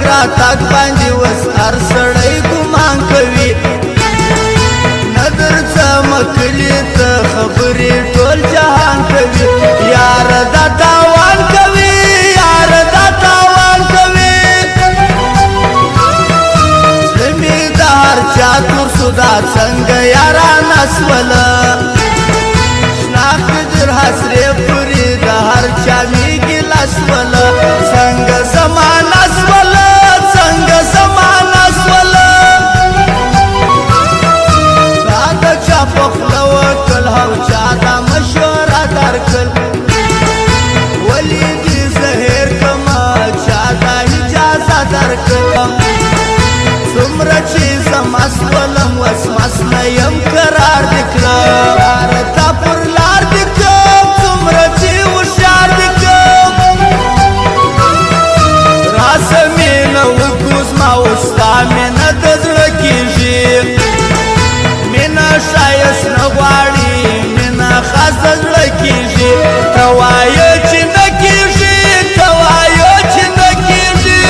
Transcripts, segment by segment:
راتګ باندې وس هر سړی ګمان کوي نظر څمکلي ته خبرې ټول جهان کوي یار دا تاوان کوي یار دا تاوان کوي زمي د هر چا تور سودا څنګه یاران اسوله شناخت در حسرې پورې د هر چا میږي لاسوله څنګه زمان اسوله څنګه زمان اسوله دا د چا په خوله وکړل او چا دا مشوره درکړل ولې دې زهر کړمه چا دا اجازه درکړم څومره چې زه مست ولم وس مست نه یم قرار دې کړم یار تا پر لار دې کړم څومره چې هوښیار دې کړم راسه مینه وکړو زما اوس ستا مینه د زړه کېږي مینه ښایست نه غواړي مینه خاص د زړه کېږي ته وایه چې نه کېږي ته وایه چې نه کېږي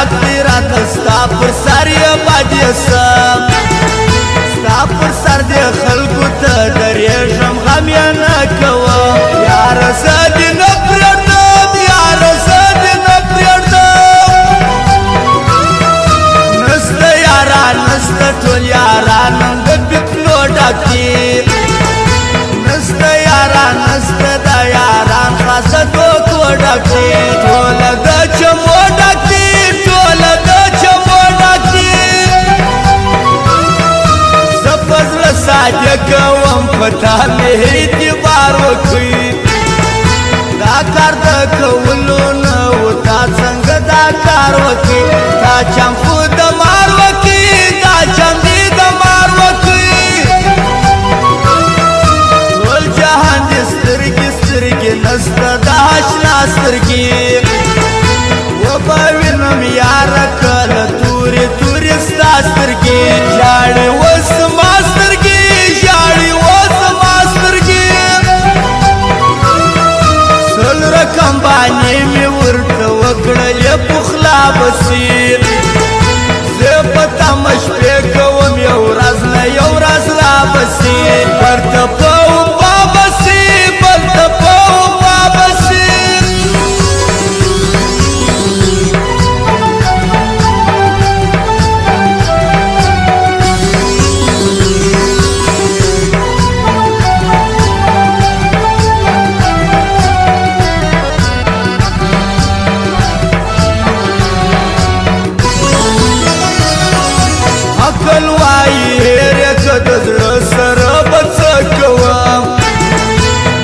ډاک دی راته ستا پر سر یې باندې سم ستا پر سر دې خلکو ته درېږم غم یې نه کوم یاره زه دې نه پرېږدم یاره زه دې نه پرېږدم نسته یاران نسته ټول یاران نن د فتنو ډک دي نسته یاران نسته دا یاران خاصه دوکو ډک دي ټوله د چمو ډک دي صادق وم پتا مې اعتبار وکړي دا کار د کولو نه و تا څنګه دا کار وکړي تا چم خو د مار وکړي دا چم دې د مار وکړي ټول جهان دې سترګې سترګې نسته د اشنا سترګې وبه وینم یاره کله تورې تورې ستا سترګې ژاړې اوس زما سترګې کمبانی می ورته وکړلې پخلا بصیر زه په تمه شپې کوم یو ورځ نه یو ورځ را بصیر ورته په وفا بصیر ورته په وفا بصیر عقل وایي هېرې که د زړه سره به څه کوم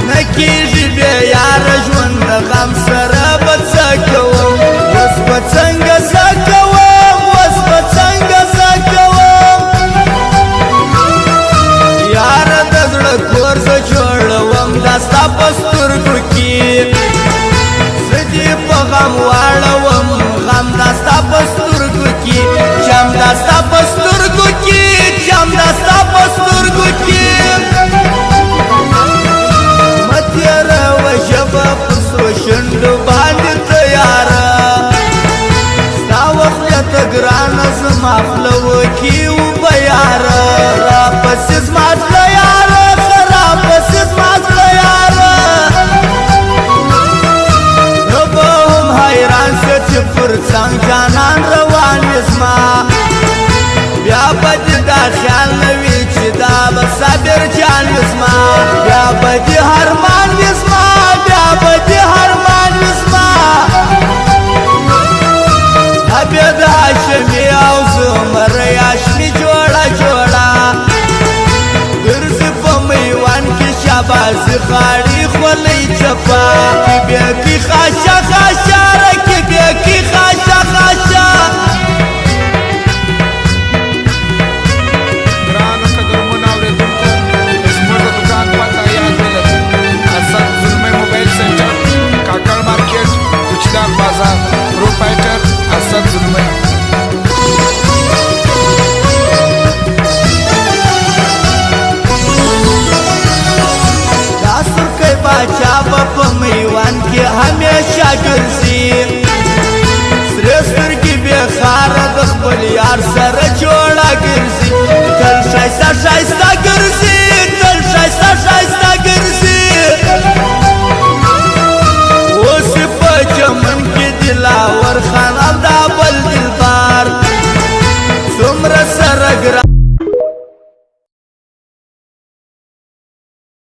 نه کېږي بې یاره ژوند د غم سره به څه کوم اوس به څنګه زه کوم اوس به څنګه زه کوم یاره د زړه کور زه جوړوم دا ستا په سترګو کې زه دې په غم واړوم غم دا ستا په سترګو کې چم دا ستا په سترګو کې چم دا ستا په سترګو کې مه تېروه ژبه په سرو شونډو باندې تیاره ستا وخت زیاته ګرانه زما خوله وکي اوبه یاره راپسې زما زړه یاره ښه راپسې زما زړه یاره زه به هم حیران شه چې پر څنګ جانان روان وي زما بیا به دې دا خیال نه وي چې دا به صابر جان وي زما بیا به دې هرمان وي زما بیا به دې هرمان وي زما عبید هاشمي او زمرې هاشمي جوړه جوړه ګرځي په میوان کې شاباسي خاړي خولۍ چپه بیا کې خاشه خاشه رکې بیا کې خاشه خاشه ګرانو قدرمنو اورېدونکو سره ګران